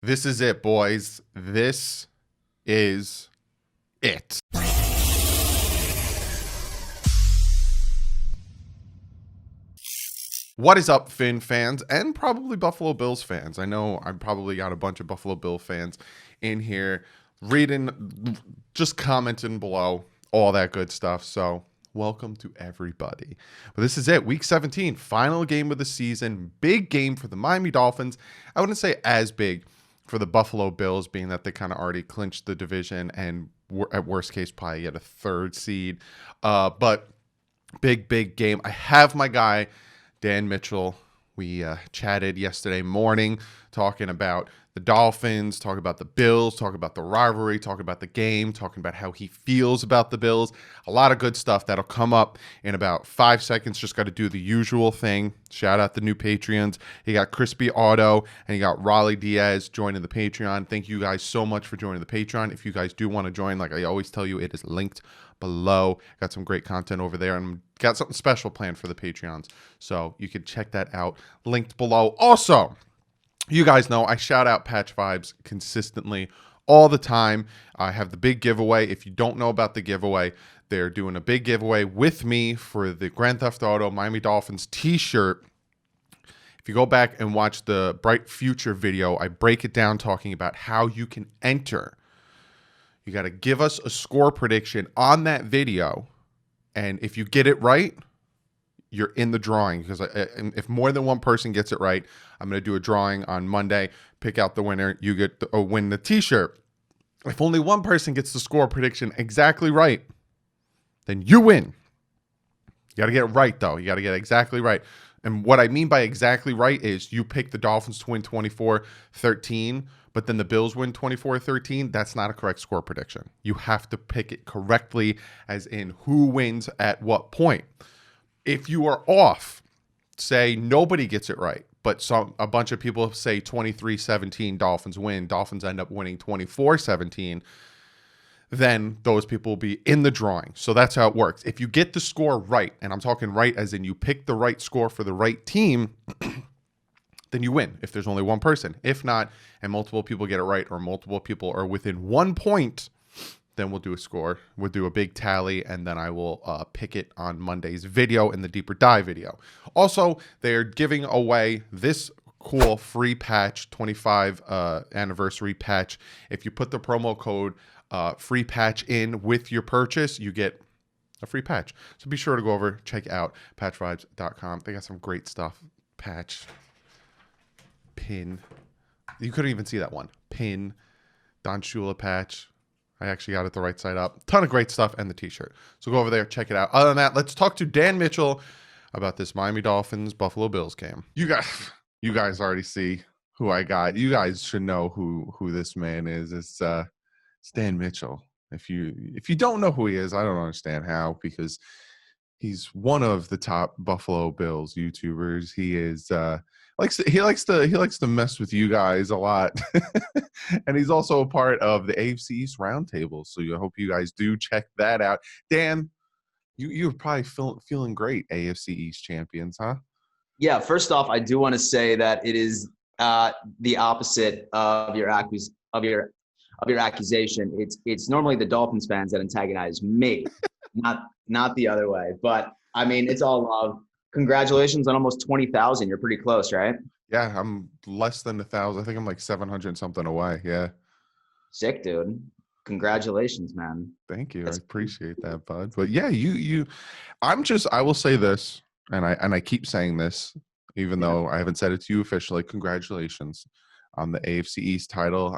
This is it, boys. This is it. What is up, Finn fans, and probably Buffalo Bills fans? I know I probably got a bunch of Buffalo Bill fans in here reading, just commenting below, all that good stuff. So, welcome to everybody. But this is it, Week 17, final game of the season. Big game for the Miami Dolphins. I wouldn't say as big for the Buffalo Bills, being that they kind of already clinched the division and at worst case probably get a third seed. But big game. I have my guy Dan Mitchell. We chatted yesterday morning talking about the Dolphins, talking about the Bills, talking about the rivalry, talking about the game, talking about how he feels about the Bills. A lot of good stuff that'll come up in about 5 seconds. Just got to do the usual thing. Shout out the new Patreons. You got Crispy Auto and you got Raleigh Diaz joining the Patreon. Thank you guys so much for joining the Patreon. If you guys do want to join, like I always tell you, it is linked below. Got some great content over there and got something special planned for the Patreons. So you can check that out, linked below. Also, you guys know I shout out Patch Vibes consistently all the time. I have the big giveaway. If you don't know about the giveaway, they're doing a big giveaway with me for the Grand Theft Auto Miami Dolphins t-shirt. If you go back and watch the Bright Future video, I break it down talking about how you can enter. You got to give us a score prediction on that video. And if you get it right, you're in the drawing. Because if more than one person gets it right, I'm going to do a drawing on Monday, pick out the winner. You get to win the t-shirt. If only one person gets the score prediction exactly right, then you win. You got to get it right, though. You got to get it exactly right. And what I mean by exactly right is you pick the Dolphins to win 24-13, but then the Bills win 24-13. That's not a correct score prediction. You have to pick it correctly, as in who wins at what point. If you are off, say nobody gets it right, but a bunch of people say 23-17 Dolphins win, Dolphins end up winning 24-17, then those people will be in the drawing. So that's how it works. If you get the score right, and I'm talking right as in you pick the right score for the right team, then you win if there's only one person. If not, and multiple people get it right, or multiple people are within 1 point, then we'll do a score. We'll do a big tally, and then I will pick it on Monday's video in the deeper dive video. Also, they're giving away this cool free patch, 25 anniversary patch. If you put the promo code free patch in with your purchase, you get a free patch. So be sure to go over, check out patchvibes.com. They got some great stuff. Patch, pin. You couldn't even see that one. Pin, Don Shula patch. I actually got it the right side up. Ton of great stuff and the t-shirt. So go over there, check it out. Other than that, let's talk to Dan Mitchell about this Miami Dolphins Buffalo Bills game. You guys already see who I got. You guys should know who this man is. It's Dan Mitchell. If you don't know who he is, I don't understand how, because he's one of the top Buffalo Bills YouTubers. He is he likes to mess with you guys a lot. And he's also a part of the AFC East Roundtable. So I hope you guys do check that out. Dan, you're probably feeling great, AFC East champions, huh? Yeah, first off, I do want to say that it is the opposite of your accusation. It's normally the Dolphins fans that antagonize me, not the other way. But I mean, it's all love. Congratulations on almost 20,000. You're pretty close, right? Yeah, I'm less than 1,000. I think I'm like 700 something away. Yeah. Sick, dude. Congratulations, man. Thank you. I appreciate that, bud. But yeah, I will say this, and I keep saying this, even though I haven't said it to you officially. Congratulations on the AFC East title.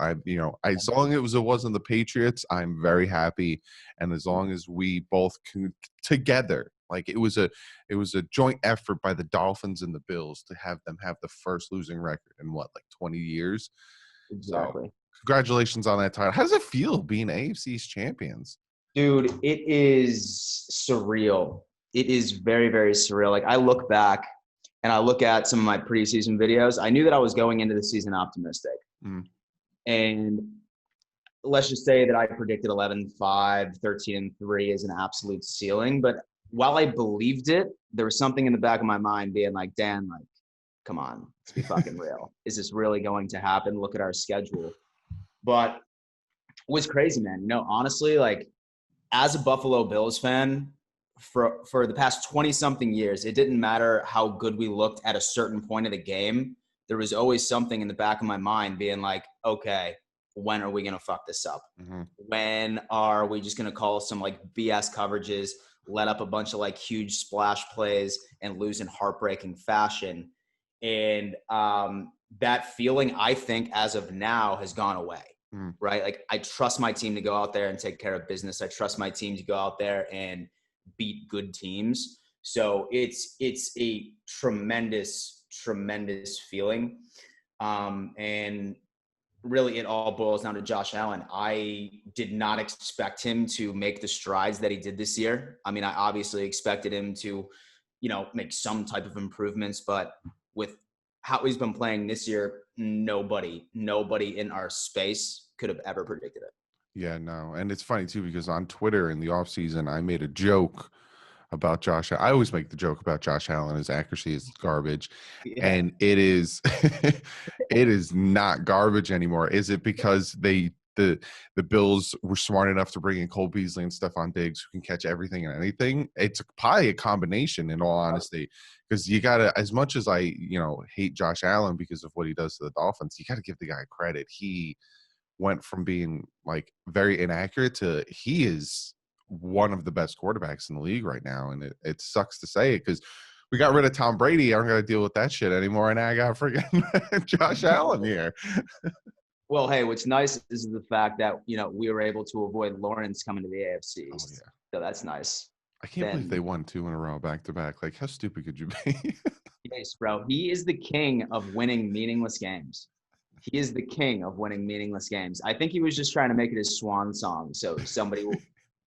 As long as it wasn't the Patriots, I'm very happy. And as long as we both can together, like it was a joint effort by the Dolphins and the Bills to have them have the first losing record in 20 years. Exactly. So congratulations on that title. How does it feel being AFC East champions? Dude, it is surreal. It is very, very surreal. Like, I look back and I look at some of my preseason videos. I knew that I was going into the season optimistic. Mm. And let's just say that I predicted 11-5, 13-3 as an absolute ceiling. But while I believed it, there was something in the back of my mind being like, Dan, like, come on, let's be fucking real. Is this really going to happen? Look at our schedule. But it was crazy, man. Honestly, like as a Buffalo Bills fan, for the past 20 something years, it didn't matter how good we looked at a certain point of the game. There was always something in the back of my mind being like, okay, when are we going to fuck this up? Mm-hmm. When are we just going to call some like BS coverages, let up a bunch of like huge splash plays and lose in heartbreaking fashion? And that feeling, I think, as of now has gone away. Right? Like I trust my team to go out there and take care of business. I trust my team to go out there and beat good teams. So it's a tremendous, tremendous feeling. And really it all boils down to Josh Allen. I did not expect him to make the strides that he did this year. I mean, I obviously expected him to, make some type of improvements, but with how he's been playing this year, nobody in our space could have ever predicted it. Yeah, no. And it's funny too, because on Twitter in the offseason, I made a joke about Josh. I always make the joke about Josh Allen. His accuracy is garbage. Yeah. And it is it is not garbage anymore. Is it because the Bills were smart enough to bring in Cole Beasley and Stephon Diggs who can catch everything and anything? It's probably a combination, in all honesty, because you gotta, as much as I hate Josh Allen because of what he does to the Dolphins, you gotta give the guy credit. He went from being like very inaccurate to he is one of the best quarterbacks in the league right now. And it sucks to say it because we got rid of Tom Brady. I don't got to deal with that shit anymore. And now I got freaking Josh Allen here. Well, hey, what's nice is the fact that, we were able to avoid Lawrence coming to the AFC Oh, East. yeah. So that's nice. I can't believe they won 2 in a row back to back. Like, how stupid could you be? Yes, bro. He is the king of winning meaningless games. He is the king of winning meaningless games. I think he was just trying to make it his swan song. So somebody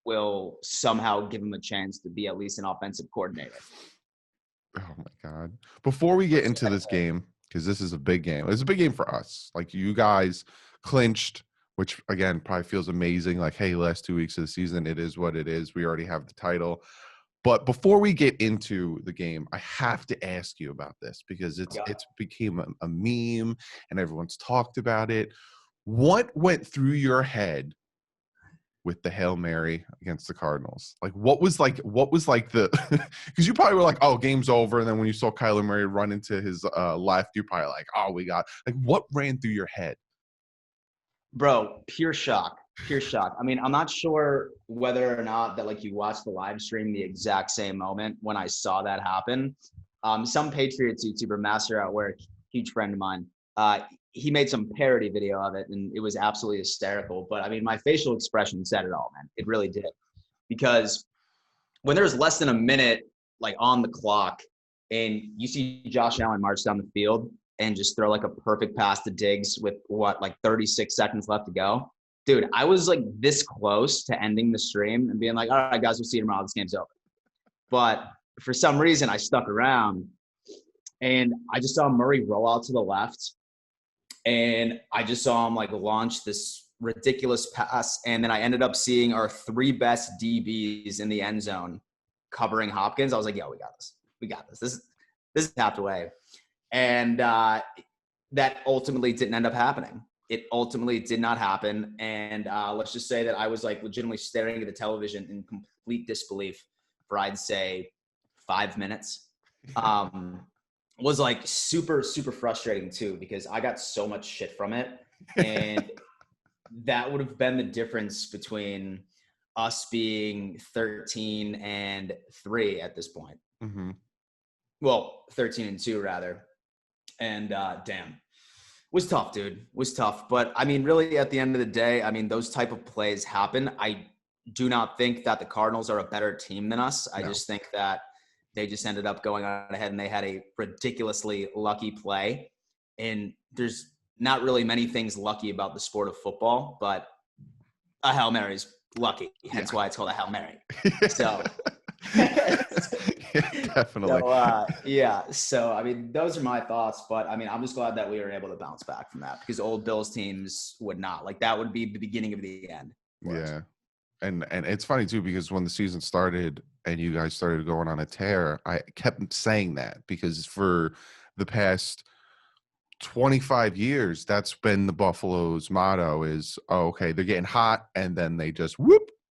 will somehow give him a chance to be at least an offensive coordinator. Oh my God. Before we get into this game, because this is a big game. It's a big game for us. Like, you guys clinched, which again probably feels amazing. Like, hey, last 2 weeks of the season, it is what it is. We already have the title. But before we get into the game, I have to ask you about this because it's became a meme and everyone's talked about it. What went through your head with the Hail Mary against the Cardinals? Like, what was like the because you probably were like, oh, game's over. And then when you saw Kyler Murray run into his left, you're probably like, oh, we got, like, what ran through your head? Bro, pure shock. Pure shock. I mean, I'm not sure whether or not that like you watched the live stream the exact same moment when I saw that happen. Some Patriots YouTuber, Master at Work, huge friend of mine, he made some parody video of it and it was absolutely hysterical. But I mean, my facial expression said it all, man. It really did. Because when there's less than a minute like on the clock and you see Josh Allen march down the field and just throw like a perfect pass to Diggs with like 36 seconds left to go. Dude, I was like this close to ending the stream and being like, all right, guys, we'll see you tomorrow. This game's over. But for some reason, I stuck around and I just saw Murray roll out to the left. And I just saw him like launch this ridiculous pass. And then I ended up seeing our 3 best DBs in the end zone covering Hopkins. I was like, yo, we got this. We got this. This is tapped away. And that ultimately didn't end up happening. It ultimately did not happen. And let's just say that I was like legitimately staring at the television in complete disbelief for, I'd say, 5 minutes. Was like super, super frustrating too, because I got so much shit from it. And that would have been the difference between us being 13-3 at this point. Mm-hmm. Well, 13-2 rather. And damn. Was tough, dude. Was tough. But I mean, really at the end of the day, I mean, those type of plays happen. I do not think that the Cardinals are a better team than us. I just think that they just ended up going on ahead and they had a ridiculously lucky play. And there's not really many things lucky about the sport of football, but a Hail Mary is lucky. Hence why it's called a Hail Mary. So definitely. So I mean, those are my thoughts, but I mean, I'm just glad that we were able to bounce back from that because old Bills teams would not. Like, that would be the beginning of the end. Yeah. And it's funny too, because when the season started and you guys started going on a tear, I kept saying that because for the past 25 years, that's been the Buffalo's motto is, oh, okay, they're getting hot and then they just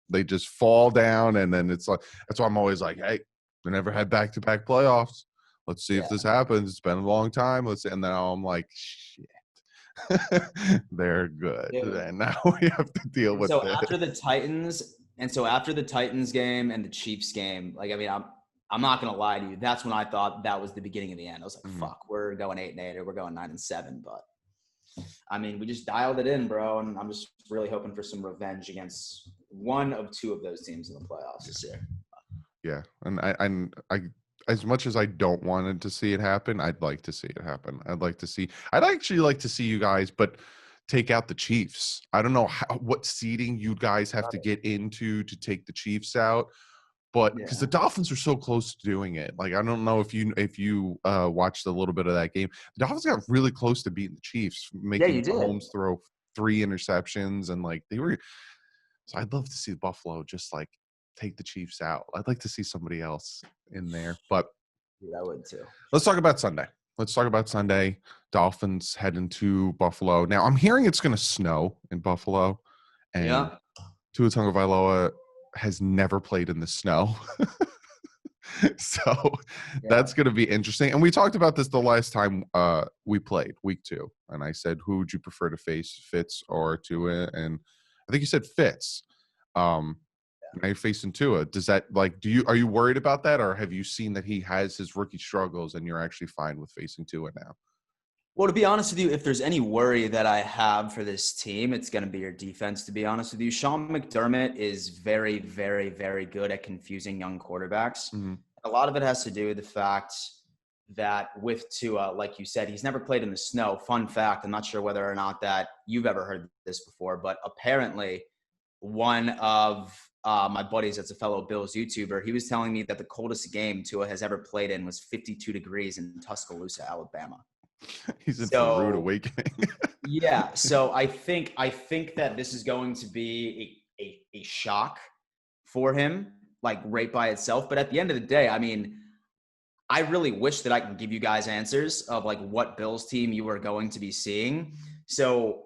they just fall down. And then it's like, that's why I'm always like, hey, they never had back-to-back playoffs. Let's see if this happens. It's been a long time. Let's see. And now I'm like, shit. They're good. Dude. And now we have to deal with So this. after the Titans game and the Chiefs game, like, I mean, I'm not gonna lie to you. That's when I thought that was the beginning of the end. I was like, fuck, we're going 8-8 or we're going 9-7. But I mean, we just dialed it in, bro. And I'm just really hoping for some revenge against one of two of those teams in the playoffs this year. Yeah. And I as much as I don't want to see it happen, I'd like to see it happen. I'd actually like to see you guys, but take out the Chiefs. I don't know what seeding you guys have to get into to take the Chiefs out, but because the Dolphins are so close to doing it. Like, I don't know if you watched a little bit of that game. The Dolphins got really close to beating the Chiefs, making Mahomes throw 3 interceptions, and like they were. So I'd love to see Buffalo just like take the Chiefs out. I'd like to see somebody else in there, but I would too. Let's talk about Sunday. Dolphins heading to Buffalo. Now, I'm hearing it's going to snow in Buffalo, and Tua Tagovailoa has never played in the snow. So that's going to be interesting. And we talked about this the last time we played, week 2. And I said, who would you prefer to face, Fitz or Tua? And I think you said Fitz. Now you're facing Tua. Does that, like, are you worried about that, or have you seen that he has his rookie struggles and you're actually fine with facing Tua now? Well, to be honest with you, if there's any worry that I have for this team, it's going to be your defense, to be honest with you. Sean McDermott is very, very, very good at confusing young quarterbacks. Mm-hmm. A lot of it has to do with the fact that with Tua, like you said, he's never played in the snow. Fun fact, I'm not sure whether or not that you've ever heard this before, but apparently one of my buddies that's a fellow Bills YouTuber, he was telling me that the coldest game Tua has ever played in was 52 degrees in Tuscaloosa, Alabama. He's in for a rude awakening. Yeah. So I think that this is going to be a shock for him, like right by itself. But at the end of the day, I mean, I really wish that I can give you guys answers of like what Bills team you are going to be seeing. So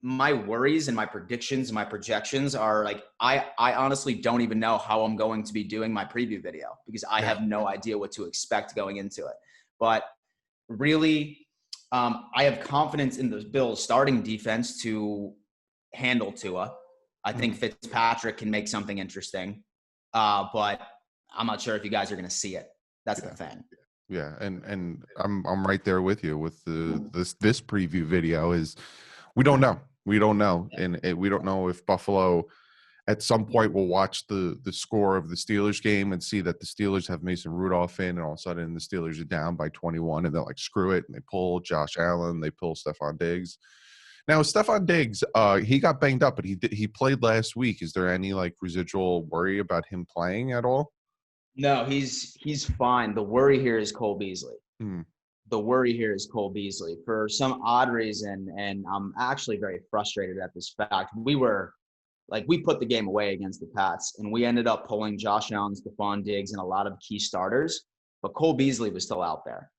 my worries and my predictions and my projections are like, I honestly don't even know how I'm going to be doing my preview video because I have no idea what to expect going into it. But really, I have confidence in the Bills starting defense to handle Tua. I think Fitzpatrick can make something interesting, but I'm not sure if you guys are going to see it. That's the thing. Yeah, and I'm right there with you with this preview video. Is we don't know, and we don't know if Buffalo at some point will watch the score of the Steelers game and see that the Steelers have Mason Rudolph in, and all of a sudden the Steelers are down by 21, and they're like, screw it, and they pull Josh Allen, they pull Stephon Diggs. Now, Stephon Diggs, he got banged up, but he played last week. Is there any like residual worry about him playing at all? No, he's fine. The worry here is Cole Beasley. The worry here is Cole Beasley. For some odd reason, and I'm actually very frustrated at this fact, we put the game away against the Pats, and we ended up pulling Josh Allen, Stephon Diggs, and a lot of key starters. But Cole Beasley was still out there.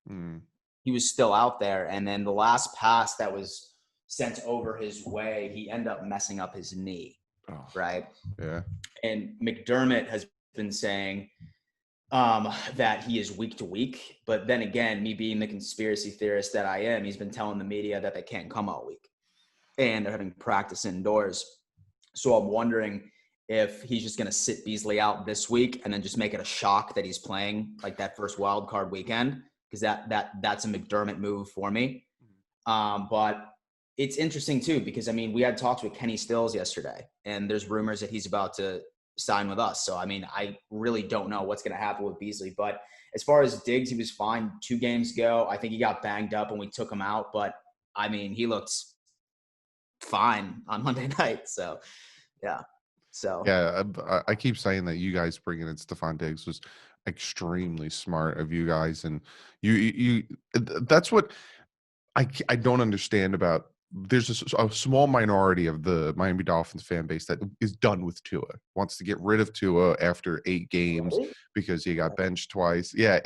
He was still out there. And then the last pass that was sent over his way, he ended up messing up his knee, right? Yeah. And McDermott has been saying that he is week to week. But then again, me being the conspiracy theorist that I am, he's been telling the media that they can't come all week. And they're having practice indoors. So I'm wondering if he's just going to sit Beasley out this week and then just make it a shock that he's playing like that first wild card weekend, because that's a McDermott move for me. But it's interesting too, because I mean, we had talks with Kenny Stills yesterday, and there's rumors that he's about to sign with us. So I mean, I really don't know what's going to happen with Beasley. But as far as Diggs, he was fine 2 games ago. I think he got banged up and we took him out, but I mean, he looked fine on Monday night. So yeah. I keep saying that you guys bringing in Stephon Diggs was extremely smart of you guys, and you that's what I don't understand about. There's a small minority of the Miami Dolphins fan base that is done with Tua, wants to get rid of Tua after 8 games because he got benched twice. Yeah,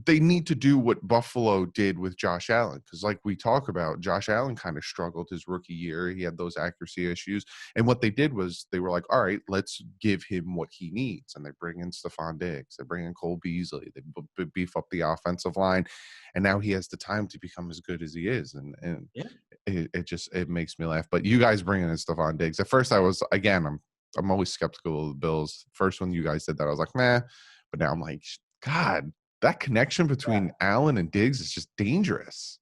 they need to do what Buffalo did with Josh Allen, because like we talk about, Josh Allen kind of struggled his rookie year. He had those accuracy issues, and what they did was they were like, all right, let's give him what he needs, and they bring in Stephon Diggs, they bring in Cole Beasley, they beef up the offensive line, and now he has the time to become as good as he is, and Yeah. it makes me laugh. But you guys bringing in Stephon Diggs, at first I was, again, I'm always skeptical of the Bills. First when you guys did that, I was like, meh, but now I'm like, God, that connection between Allen and Diggs is just dangerous.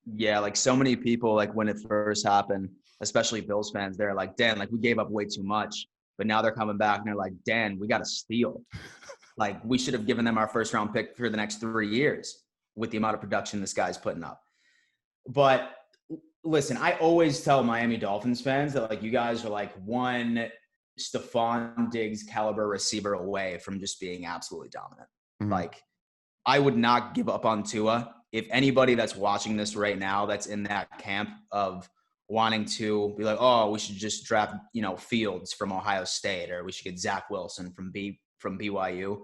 Yeah, like so many people, like when it first happened, especially Bills fans, they're like, Dan, like we gave up way too much. But now they're coming back and they're like, Dan, we got to steal. Like we should have given them our first round pick for the next 3 years with the amount of production this guy's putting up. But listen, I always tell Miami Dolphins fans that like you guys are like one Stephon Diggs caliber receiver away from just being absolutely dominant. Mhm. Like I would not give up on Tua. If anybody that's watching this right now that's in that camp of wanting to be like, oh, we should just draft, Fields from Ohio State, or we should get Zach Wilson from BYU.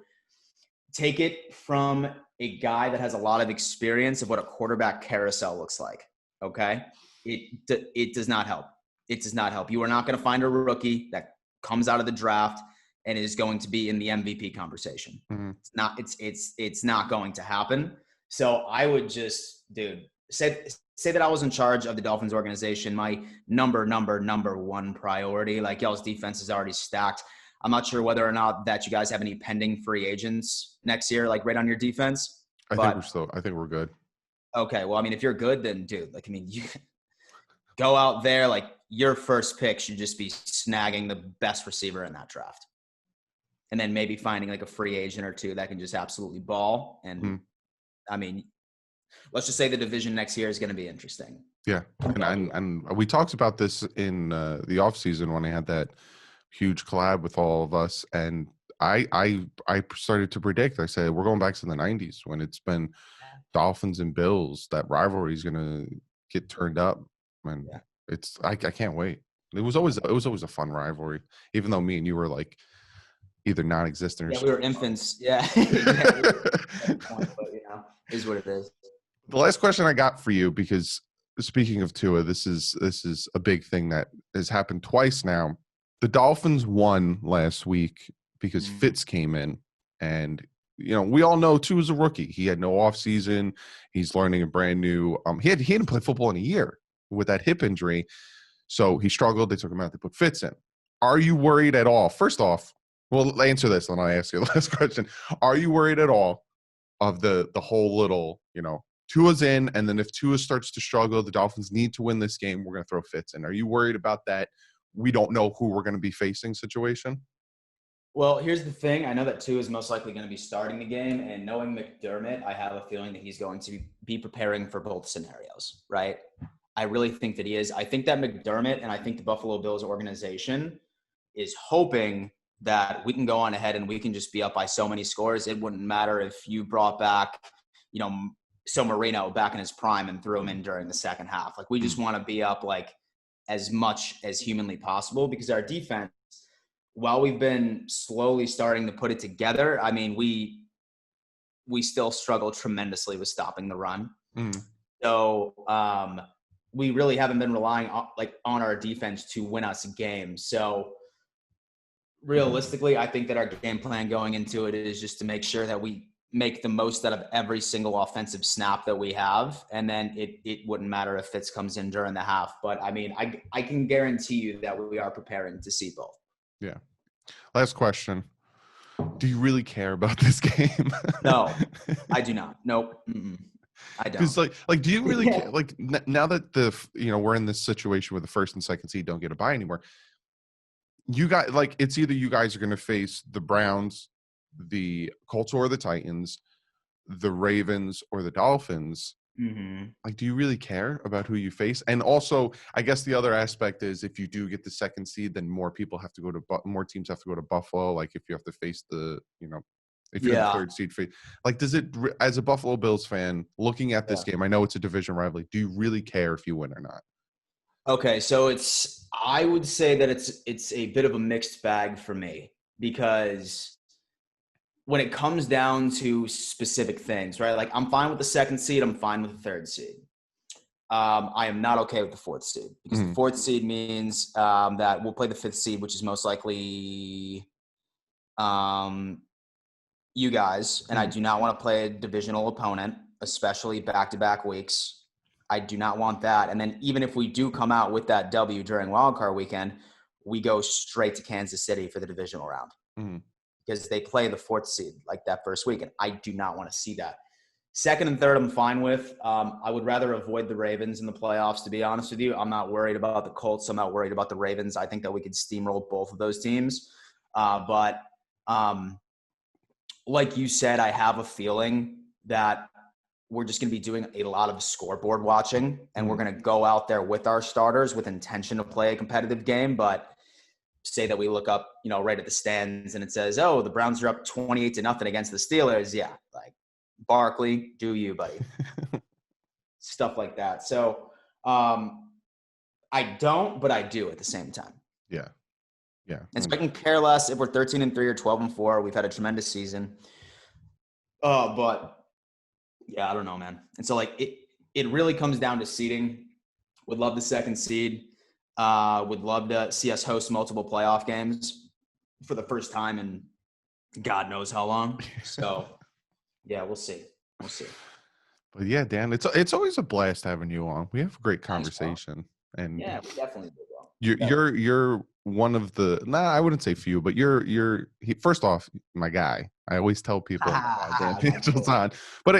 Take it from a guy that has a lot of experience of what a quarterback carousel looks like. Okay, it does not help. It does not help. You are not going to find a rookie that comes out of the draft and is going to be in the MVP conversation. Mm-hmm. It's not going to happen. So I would just, dude, say that I was in charge of the Dolphins organization. My number one priority, like y'all's defense is already stacked. I'm not sure whether or not that you guys have any pending free agents next year, like right on your defense. I think we're good. Okay. Well, I mean, if you're good, then dude, like, I mean, you go out there, like your first pick should just be snagging the best receiver in that draft. And then maybe finding like a free agent or two that can just absolutely ball. And I mean, let's just say the division next year is going to be interesting. Yeah. And we talked about this in the offseason when I had that huge collab with all of us. And I started to predict, I said, we're going back to the 90s when it's been Dolphins and Bills. That rivalry is going to get turned up. And I can't wait. It was always a fun rivalry, even though me and you were like either non-existent or we were infants. Yeah. But, is what it is. The last question I got for you, because speaking of Tua, this is a big thing that has happened twice now. The Dolphins won last week because Fitz came in, and we all know Tua's a rookie. He had no offseason. He's learning a brand new. He hadn't played football in a year with that hip injury, so he struggled. They took him out. They put Fitz in. Are you worried at all? First off, well, answer this, and I'll ask you the last question. Are you worried at all of the whole little, Tua's in, and then if Tua starts to struggle, the Dolphins need to win this game, we're going to throw Fitz in? Are you worried about that? We don't know who we're going to be facing situation? Well, here's the thing. I know that Tua is most likely going to be starting the game, and knowing McDermott, I have a feeling that he's going to be preparing for both scenarios, right? I really think that he is. I think that McDermott and I think the Buffalo Bills organization is hoping that we can go on ahead and we can just be up by so many scores. It wouldn't matter if you brought back, So Marino back in his prime and threw him in during the second half. Like we just want to be up like as much as humanly possible, because our defense, while we've been slowly starting to put it together, I mean, we still struggle tremendously with stopping the run. So we really haven't been relying on our defense to win us games. So realistically, I think that our game plan going into it is just to make sure that we make the most out of every single offensive snap that we have. And then it wouldn't matter if Fitz comes in during the half. But I mean, I can guarantee you that we are preparing to see both. Yeah. Last question. Do you really care about this game? No, I do not. Nope. I don't. Because like, do you really care? Like now that we're in this situation where the first and second seed don't get a bye anymore, you got like, it's either you guys are going to face the Browns, the Colts or the Titans, the Ravens or the Dolphins. Like, do you really care about who you face? And also, I guess the other aspect is if you do get the second seed, then more teams have to go to Buffalo. Like if you have to face if you're the third seed, like, does it, as a Buffalo Bills fan looking at this game, I know it's a division rivalry, do you really care if you win or not? Okay, so I would say that it's a bit of a mixed bag for me, because when it comes down to specific things, right? Like I'm fine with the 2nd seed. I'm fine with the 3rd seed. I am not okay with the 4th seed because the 4th seed means that we'll play the 5th seed, which is most likely you guys. And I do not want to play a divisional opponent, especially back-to-back weeks. I do not want that. And then even if we do come out with that W during wildcard weekend, we go straight to Kansas City for the divisional round because they play the 4th seed like that first week. And I do not want to see that. 2nd and 3rd, I'm fine with. I would rather avoid the Ravens in the playoffs, to be honest with you. I'm not worried about the Colts. I'm not worried about the Ravens. I think that we could steamroll both of those teams. But like you said, I have a feeling that we're just going to be doing a lot of scoreboard watching, and we're going to go out there with our starters with intention to play a competitive game. But say that we look up, right at the stands and it says, oh, the Browns are up 28-0 against the Steelers. Yeah. Like Barkley, do you, buddy? Stuff like that. So I don't, but I do at the same time. Yeah. Yeah. And so I can care less if we're 13-3 or 12-4. We've had a tremendous season. But yeah, I don't know, man. And so like it really comes down to seeding. Would love the 2nd seed. Would love to see us host multiple playoff games for the first time in God knows how long. So yeah, we'll see. We'll see. But yeah, Dan, it's always a blast having you on. We have a great conversation. And yeah, we definitely do. You're one of the I wouldn't say few, but you're first off my guy. I always tell people Dan Mitchell's on, but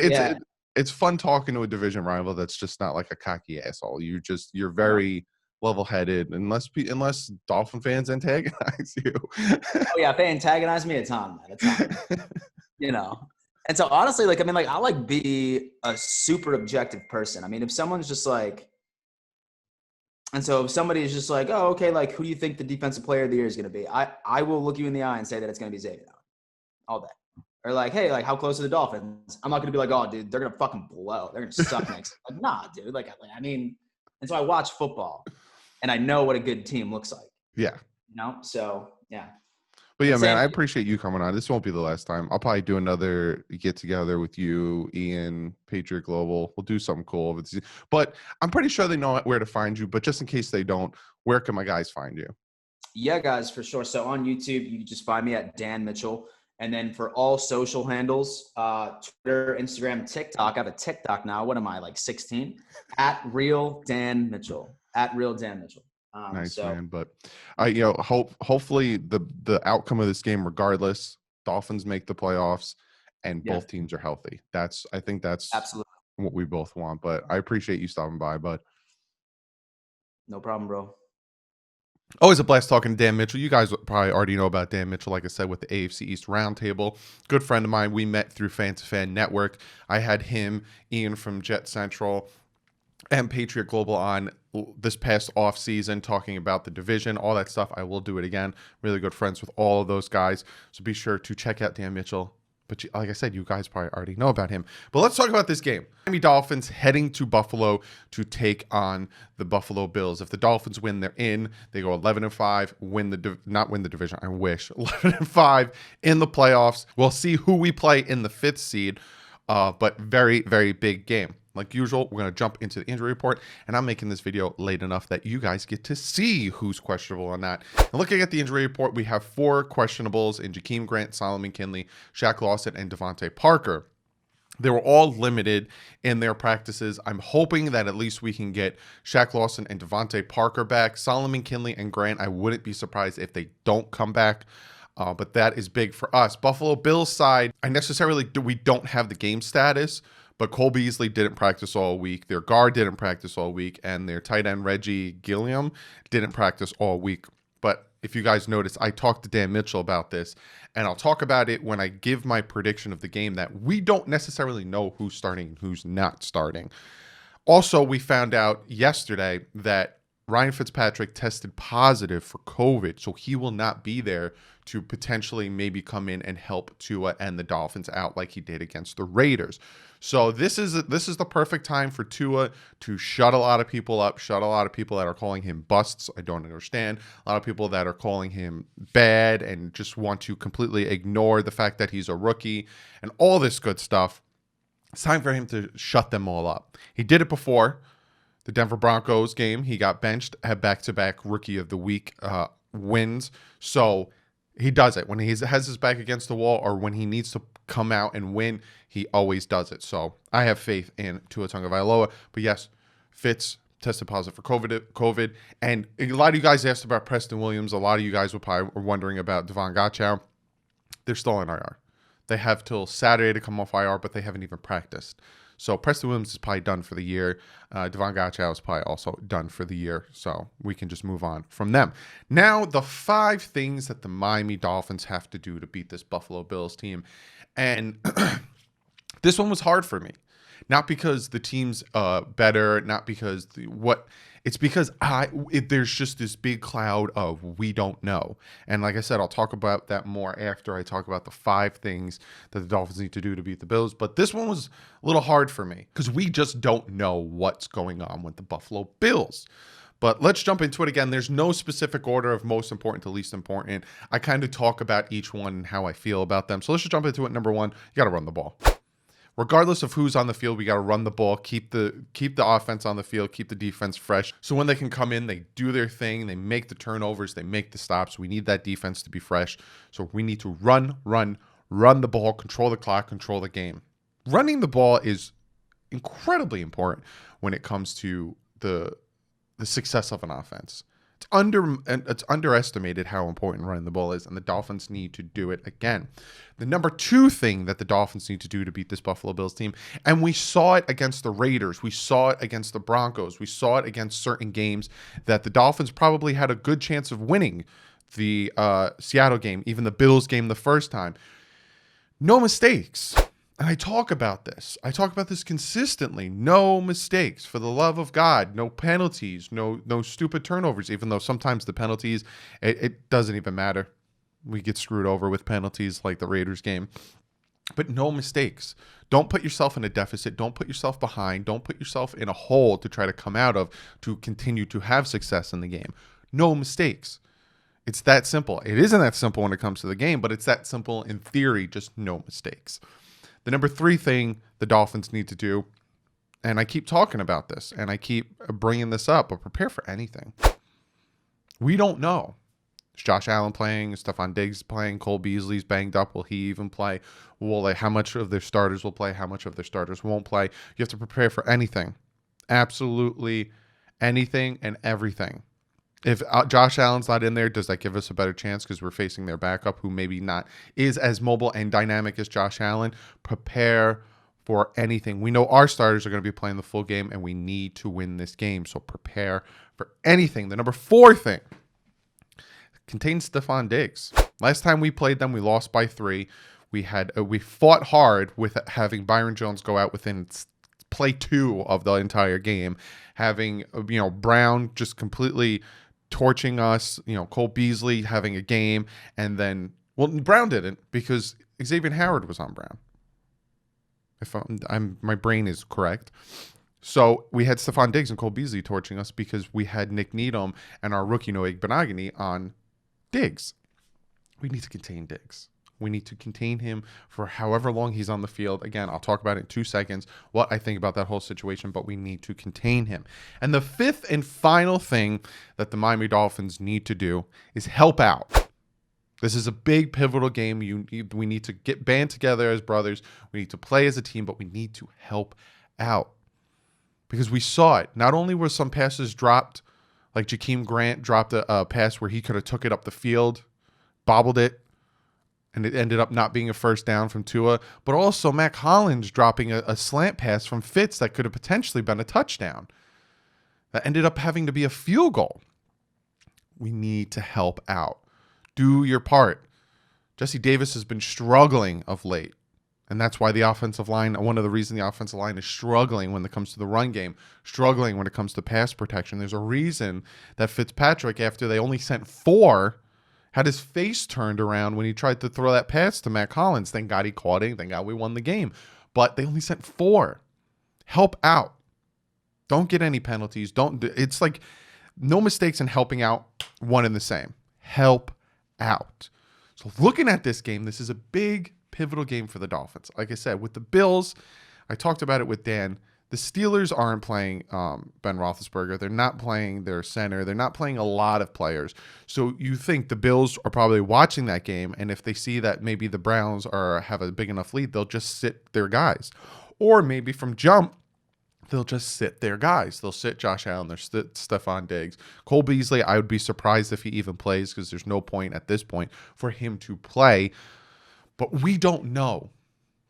it's fun talking to a division rival that's just not like a cocky asshole. You're very level-headed, unless Dolphin fans antagonize you. Oh yeah, if they antagonize me, it's on, man. It's on. And so honestly, I be a super objective person. I mean, if someone's just like. And so if somebody is just like, oh, okay, like, who do you think the defensive player of the year is going to be? I will look you in the eye and say that it's going to be Xavier all day. Or like, hey, like, how close are the Dolphins? I'm not going to be like, oh, dude, they're going to fucking blow. They're going to suck next. Like, nah, dude. And so I watch football, and I know what a good team looks like. Yeah. So, yeah. But yeah, man, I appreciate you coming on. This won't be the last time. I'll probably do another get together with you, Ian, Patriot Global. We'll do something cool. But I'm pretty sure they know where to find you. But just in case they don't, where can my guys find you? Yeah, guys, for sure. So on YouTube, you can just find me at Dan Mitchell. And then for all social handles, Twitter, Instagram, TikTok. I have a TikTok now. What am I, like 16? At Real Dan Mitchell. At Real Dan Mitchell. Nice, man. But hopefully the outcome of this game, regardless, Dolphins make the playoffs and both teams are healthy. I think that's absolutely what we both want. But I appreciate you stopping by, bud. No problem, bro. Always a blast talking to Dan Mitchell. You guys probably already know about Dan Mitchell, like I said, with the AFC East Roundtable. Good friend of mine. We met through Fan to Fan Network. I had him, Ian from Jet Central, and Patriot Global on this past off season, talking about the division, all that stuff. I will do it again. Really good friends with all of those guys. So be sure to check out Dan Mitchell. But like I said, you guys probably already know about him. But let's talk about this game. Miami Dolphins heading to Buffalo to take on the Buffalo Bills. If the Dolphins win, they're in. They go 11-5, not win the division. I wish 11-5 in the playoffs. We'll see who we play in the 5th seed. But very, very big game. Like usual, we're going to jump into the injury report, and I'm making this video late enough that you guys get to see who's questionable on that. And looking at the injury report, we have 4 questionables in Jakeem Grant, Solomon Kinley, Shaq Lawson, and Devontae Parker. They were all limited in their practices. I'm hoping that at least we can get Shaq Lawson and Devontae Parker back. Solomon Kinley and Grant, I wouldn't be surprised if they don't come back. But that is big for us. Buffalo Bills side, we don't have the game status, but Cole Beasley didn't practice all week. Their guard didn't practice all week, and their tight end Reggie Gilliam didn't practice all week. But if you guys notice, I talked to Dan Mitchell about this, and I'll talk about it when I give my prediction of the game, that we don't necessarily know who's starting and who's not starting. Also, we found out yesterday that Ryan Fitzpatrick tested positive for COVID, so he will not be there to potentially maybe come in and help Tua and the Dolphins out like he did against the Raiders. So this is the perfect time for Tua to shut a lot of people up, shut a lot of people that are calling him busts. I don't understand. A lot of people that are calling him bad and just want to completely ignore the fact that he's a rookie and all this good stuff. It's time for him to shut them all up. He did it before. The Denver Broncos game, he got benched, had back-to-back Rookie of the Week wins. So he does it. When he has his back against the wall or when he needs to come out and win, he always does it. So I have faith in Tua Tagovailoa. But yes, Fitz tested positive for COVID. And a lot of you guys asked about Preston Williams. A lot of you guys were wondering about Devon Gotchow. They're still in IR. They have till Saturday to come off IR, but they haven't even practiced. So Preston Williams is probably done for the year. Devon Gotchow is probably also done for the year. So we can just move on from them. Now, the 5 things that the Miami Dolphins have to do to beat this Buffalo Bills team. And this one was hard for me. Not because the team's better, not because it's because there's just this big cloud of we don't know. And like I said, I'll talk about that more after I talk about the 5 things that the Dolphins need to do to beat the Bills. But this one was a little hard for me because we just don't know what's going on with the Buffalo Bills. But let's jump into it again. There's no specific order of most important to least important. I kind of talk about each one and how I feel about them. So let's just jump into it. Number 1, you got to run the ball. Regardless of who's on the field, we got to run the ball, keep the offense on the field, keep the defense fresh. So when they can come in, they do their thing, they make the turnovers, they make the stops. We need that defense to be fresh. So we need to run the ball, control the clock, control the game. Running the ball is incredibly important when it comes to the success of an offense. It's underestimated how important running the ball is, and the Dolphins need to do it again. The number 2 thing that the Dolphins need to do to beat this Buffalo Bills team, and we saw it against the Raiders, we saw it against the Broncos, we saw it against certain games that the Dolphins probably had a good chance of winning. The Seattle game, even the Bills game the first time. No mistakes. And I talk about this. I talk about this consistently. No mistakes. For the love of God. No penalties. No stupid turnovers. Even though sometimes the penalties, it doesn't even matter. We get screwed over with penalties like the Raiders game. But no mistakes. Don't put yourself in a deficit. Don't put yourself behind. Don't put yourself in a hole to try to come out of to continue to have success in the game. No mistakes. It's that simple. It isn't that simple when it comes to the game, but it's that simple in theory. Just no mistakes. The number 3 thing the Dolphins need to do, and I keep talking about this, and I keep bringing this up, but prepare for anything. We don't know. Is Josh Allen playing? Is Stephon Diggs playing? Cole Beasley's banged up. Will he even play? How much of their starters will play? How much of their starters won't play? You have to prepare for anything. Absolutely anything and everything. If Josh Allen's not in there, does that give us a better chance because we're facing their backup who maybe not is as mobile and dynamic as Josh Allen? Prepare for anything. We know our starters are going to be playing the full game and we need to win this game. So prepare for anything. The number 4 thing contains Stephon Diggs. Last time we played them, we lost by 3. We fought hard with having Byron Jones go out within play 2 of the entire game, having Brown just completely torching us, Cole Beasley having a game, and then Brown didn't because Xavier Howard was on Brown. If my brain is correct. So we had Stephon Diggs and Cole Beasley torching us because we had Nick Needham and our rookie Noah Benogany on Diggs. We need to contain Diggs. We need to contain him for however long he's on the field. Again, I'll talk about it in 2 seconds, what I think about that whole situation, but we need to contain him. And the 5th and final thing that the Miami Dolphins need to do is help out. This is a big pivotal game. We need to get band together as brothers. We need to play as a team, but we need to help out. Because we saw it. Not only were some passes dropped, like Jakeem Grant dropped a pass where he could have took it up the field, bobbled it, and it ended up not being a first down from Tua, but also Mac Hollins dropping a slant pass from Fitz that could have potentially been a touchdown. That ended up having to be a field goal. We need to help out. Do your part. Jesse Davis has been struggling of late. And that's why the offensive line, one of the reasons the offensive line is struggling when it comes to the run game, struggling when it comes to pass protection. There's a reason that Fitzpatrick, after they only sent 4, had his face turned around when he tried to throw that pass to Matt Collins. Thank God he caught it. Thank God we won the game. But they only sent 4. Help out. Don't get any penalties. It's like no mistakes in helping out, one and the same. Help out. So looking at this game, this is a big pivotal game for the Dolphins. Like I said, with the Bills, I talked about it with Dan. The Steelers aren't playing Ben Roethlisberger. They're not playing their center. They're not playing a lot of players. So you think the Bills are probably watching that game, and if they see that maybe the Browns have a big enough lead, they'll just sit their guys. Or maybe from jump, they'll just sit their guys. They'll sit Josh Allen. They'll sit Stephon Diggs. Cole Beasley, I would be surprised if he even plays because there's no point at this point for him to play. But we don't know.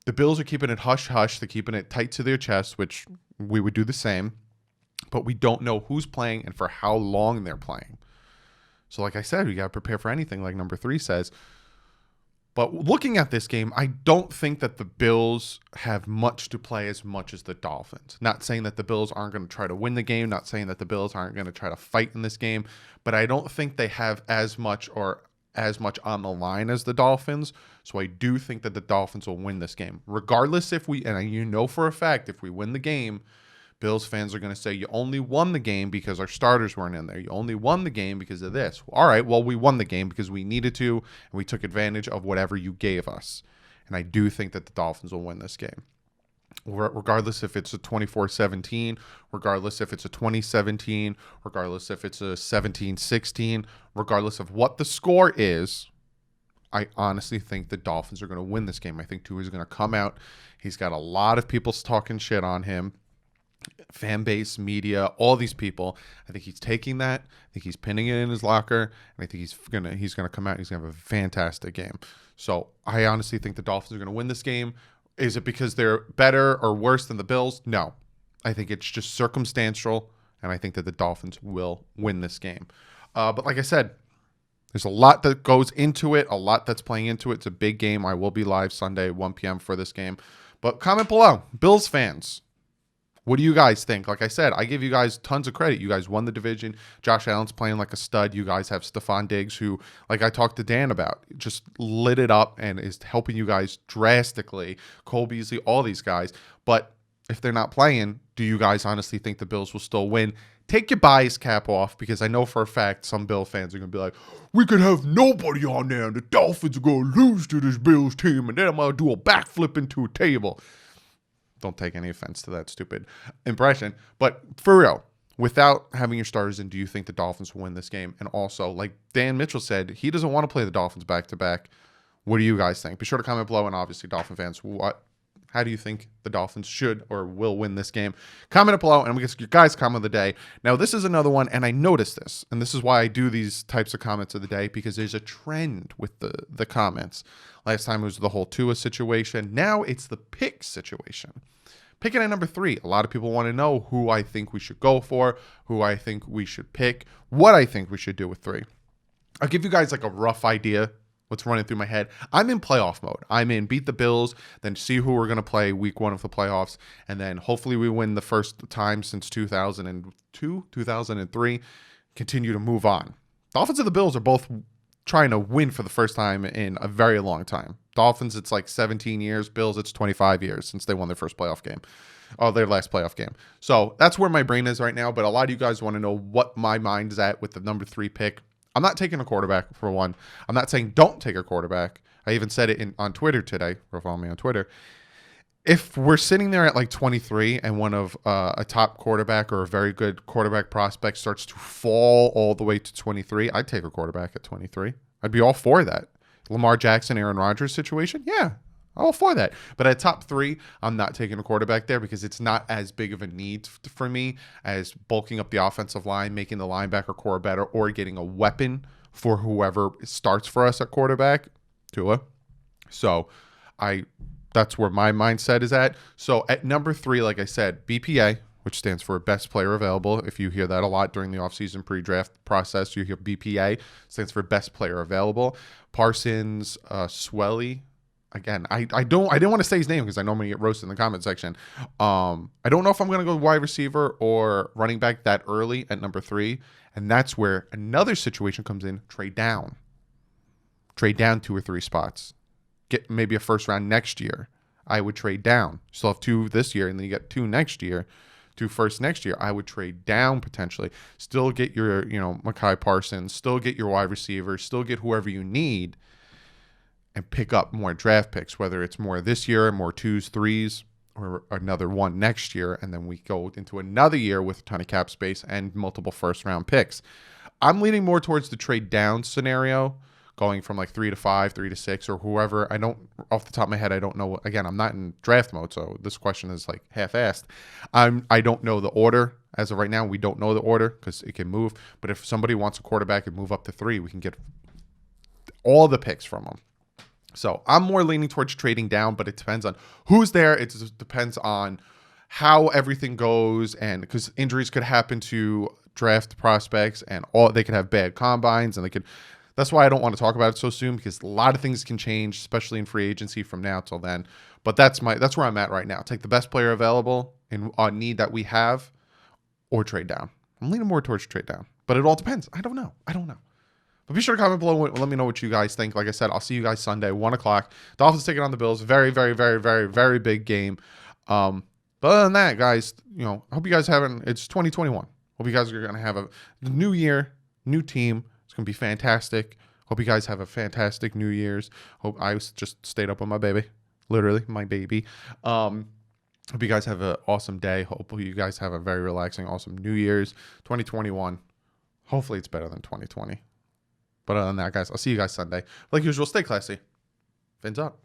The Bills are keeping it hush-hush. They're keeping it tight to their chest, which we would do the same. But we don't know who's playing and for how long they're playing. So like I said, we got to prepare for anything, like number 3 says. But looking at this game, I don't think that the Bills have much to play as much as the Dolphins. Not saying that the Bills aren't going to try to win the game. Not saying that the Bills aren't going to try to fight in this game. But I don't think they have as much on the line as the Dolphins. So I do think that the Dolphins will win this game. Regardless if we, and you know for a fact, if we win the game, Bills fans are going to say, you only won the game because our starters weren't in there. You only won the game because of this. All right, well, we won the game because we needed to, and we took advantage of whatever you gave us. And I do think that the Dolphins will win this game. Regardless if it's a 24-17, regardless if it's a 20-17, regardless if it's a 17-16, regardless of what the score is, I honestly think the Dolphins are going to win this game. I think Tua is going to come out. He's got a lot of people talking shit on him. Fan base, media, all these people. I think he's taking that. I think he's pinning it in his locker, and I think he's gonna come out. He's gonna have a fantastic game. So I honestly think the Dolphins are gonna win this game. Is it because they're better or worse than the Bills? No, I think it's just circumstantial, and I think that the Dolphins will win this game. But like I said, there's a lot that goes into it, a lot that's playing into it. It's a big game. I will be live Sunday, 1 p.m. for this game. But comment below, Bills fans. What do you guys think? Like I said, I give you guys tons of credit. You guys won the division. Josh Allen's playing like a stud. You guys have Stephon Diggs, who, like I talked to Dan about, just lit it up and is helping you guys drastically. Cole Beasley, all these guys. But if they're not playing, do you guys honestly think the Bills will still win? Take your bias cap off, because I know for a fact some Bill fans are going to be like, we could have nobody on there and the Dolphins are going to lose to this Bills team and then I'm going to do a backflip into a table. Don't take any offense to that stupid impression. But for real, without having your starters in, do you think the Dolphins will win this game? And also, like Dan Mitchell said, he doesn't want to play the Dolphins back-to-back. What do you guys think? Be sure to comment below. And obviously, Dolphin fans, how do you think the Dolphins should or will win this game? Comment it below, and we get your guys' comment of the day. Now, this is another one, and I noticed this, and this is why I do these types of comments of the day, because there's a trend with the comments. Last time it was the whole Tua situation. Now it's the pick situation. Picking at number 3. A lot of people want to know who I think we should go for, who I think we should pick, what I think we should do with 3. I'll give you guys like a rough idea what's running through my head. I'm in playoff mode. I'm in beat the Bills, then see who we're going to play week 1 of the playoffs, and then hopefully we win the first time since 2002, 2003, continue to move on. Dolphins and the Bills are both trying to win for the first time in a very long time. Dolphins, it's like 17 years. Bills, it's 25 years since they won their first playoff game. Oh, their last playoff game. So that's where my brain is right now. But a lot of you guys want to know what my mind is at with the number 3 pick. I'm not taking a quarterback, for one. I'm not saying don't take a quarterback. I even said it on Twitter today. Or follow me on Twitter. If we're sitting there at like 23 and one of a top quarterback or a very good quarterback prospect starts to fall all the way to 23, I'd take a quarterback at 23. I'd be all for that. Lamar Jackson, Aaron Rodgers situation? Yeah, all for that. But at top 3, I'm not taking a quarterback there because it's not as big of a need for me as bulking up the offensive line, making the linebacker core better, or getting a weapon for whoever starts for us at quarterback, Tua. So that's where my mindset is at. So at number 3, like I said, BPA, which stands for Best Player Available. If you hear that a lot during the offseason pre-draft process, you hear BPA, stands for Best Player Available. Parsons, Swelly, again, I didn't want to say his name because I know I'm gonna get roasted in the comment section. I don't know if I'm gonna go wide receiver or running back that early at number 3, and that's where another situation comes in. Trade down 2 or 3 spots, get maybe a first round next year. I would trade down. Still have 2 this year, and then you get 2 next year. 2 first next year. I would trade down potentially. Still get your, Mekhi Parsons. Still get your wide receiver. Still get whoever you need, and pick up more draft picks. Whether it's more this year, more 2s, 3s, or another one next year, and then we go into another year with a ton of cap space and multiple first round picks. I'm leaning more towards the trade down scenario, going from like 3 to 5, 3 to 6, or whoever. I don't, off the top of my head, I don't know. Again, I'm not in draft mode, so this question is like half-assed. I don't know the order. As of right now, we don't know the order because it can move. But if somebody wants a quarterback and move up to 3, we can get all the picks from them. So I'm more leaning towards trading down, but it depends on who's there. It depends on how everything goes, and because injuries could happen to draft prospects, and they could have bad combines, and they could. That's why I don't want to talk about it so soon, because a lot of things can change, especially in free agency from now till then. But that's where I'm at right now. Take the best player available in on need that we have, or trade down. I'm leaning more towards trade down, but it all depends. I don't know. But be sure to comment below and let me know what you guys think. Like I said, I'll see you guys Sunday, 1 o'clock. Dolphins taking on the Bills. Very, very, very, very, very big game. But other than that, guys, I hope you guys it's 2021. Hope you guys are going to have a new year, new team. It's going to be fantastic. Hope you guys have a fantastic New Year's. Hope I just stayed up with my baby. Literally, my baby. Hope you guys have an awesome day. Hope you guys have a very relaxing, awesome New Year's. 2021. Hopefully it's better than 2020. But other than that, guys, I'll see you guys Sunday. Like usual, stay classy. Fins up.